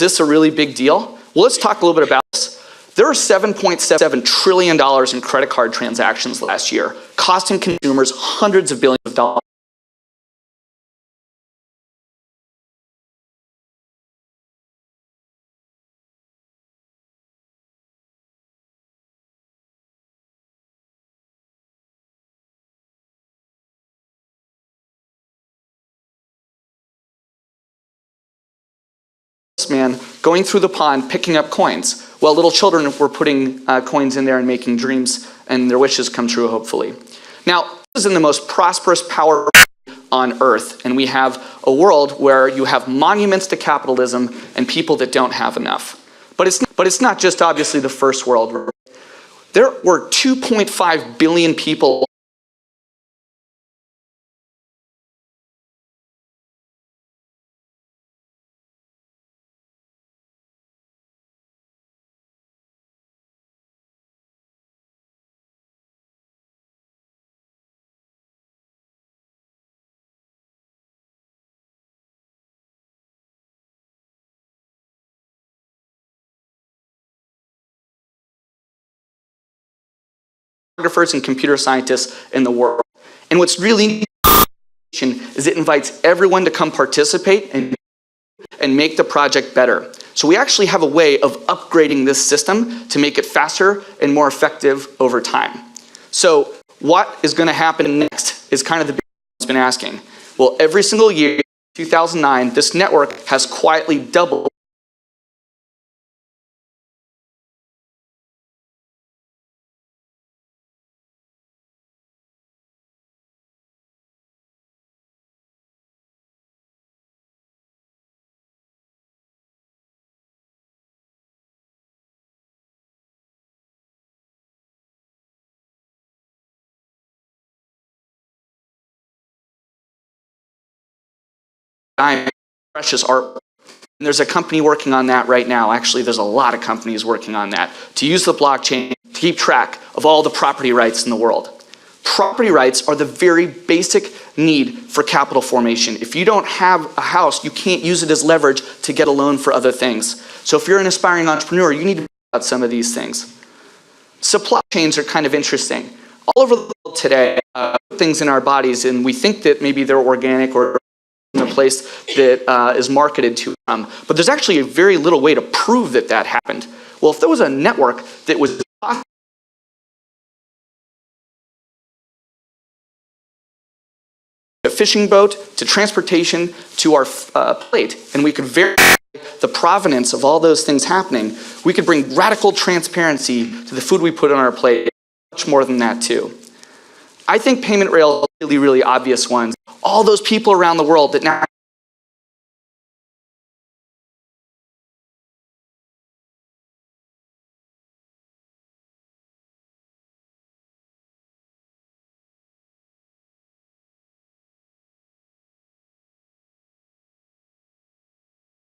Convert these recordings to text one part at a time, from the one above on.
this a really big deal? Well, let's talk a little bit about this. There are $7.7 trillion in credit card transactions last year, costing consumers hundreds of billions of dollars. Man going through the pond picking up coins while little children were putting coins in there and making dreams and their wishes come true, hopefully. Now, this is in the most prosperous power on earth, and we have a world where you have monuments to capitalism and people that don't have enough. But it's not just obviously the first world. There were 2.5 billion people and computer scientists in the world. And what's really neat is it invites everyone to come participate and make the project better. So we actually have a way of upgrading this system to make it faster and more effective over time. So what is going to happen next is kind of the big question that's been asking. Well, every single year, 2009, this network has quietly doubled precious art. And there's a company working on that right now. Actually, there's a lot of companies working on that to use the blockchain to keep track of all the property rights in the world. Property rights are the very basic need for capital formation. If you don't have a house, you can't use it as leverage to get a loan for other things. So if you're an aspiring entrepreneur, you need to know about some of these things. Supply chains are kind of interesting. All over the world today, things in our bodies, and we think that maybe they're organic or in a place that is marketed to them. But there's actually a very little way to prove that that happened. Well, if there was a network that was a fishing boat to transportation to our plate, and we could verify the provenance of all those things happening, we could bring radical transparency to the food we put on our plate, much more than that too. I think payment rails are really, really obvious ones. All those people around the world that now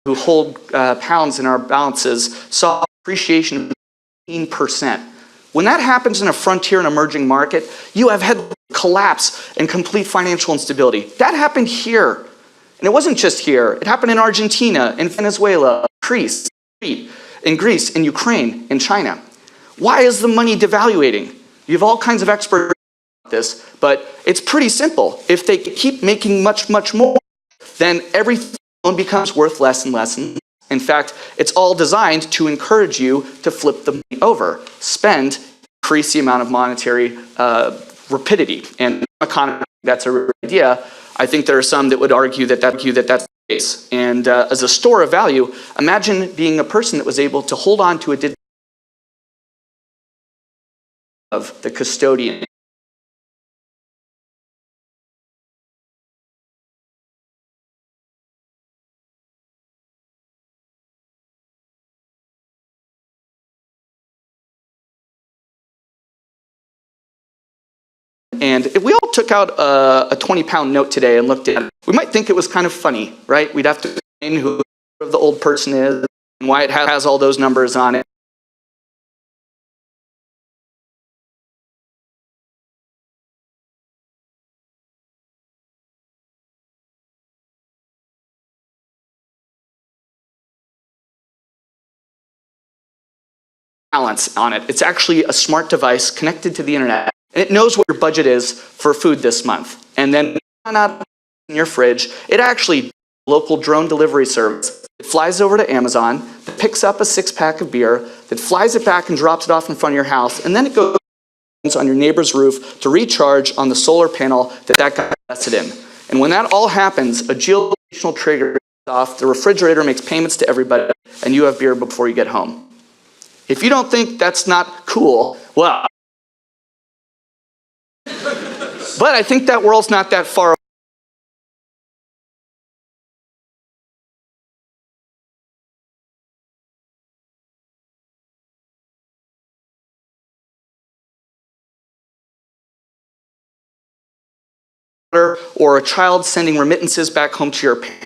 who hold pounds in our balances saw appreciation of 15%. When that happens in a frontier and emerging market, you have had collapse and complete financial instability. That happened here. And it wasn't just here. It happened in Argentina, in Venezuela, Greece, in Ukraine, in China. Why is the money devaluating? You have all kinds of experts about this, but it's pretty simple. If they keep making much, much more, then everything becomes worth less and less and less. In fact, it's all designed to encourage you to flip the money over, spend, increase the amount of monetary rapidity. And economy, that's a real idea. I think there are some that would argue that that's the case. And as a store of value, imagine being a person that was able to hold on to a digital of the custodian. And if we all took out a 20-pound note today and looked at it, we might think it was kind of funny, right? We'd have to explain who the old person is and why it has all those numbers on it. balance on it. It's actually a smart device connected to the internet, and it knows what your budget is for food this month. And then out in your fridge, it actually local drone delivery service. It flies over to Amazon, that picks up a 6-pack of beer, that flies it back and drops it off in front of your house, and then it goes on your neighbor's roof to recharge on the solar panel that guy invested in. And when that all happens, a geolocational trigger goes off, the refrigerator makes payments to everybody, and you have beer before you get home. If you don't think that's not cool, well, but I think that world's not that far away. Or a child sending remittances back home to your parents.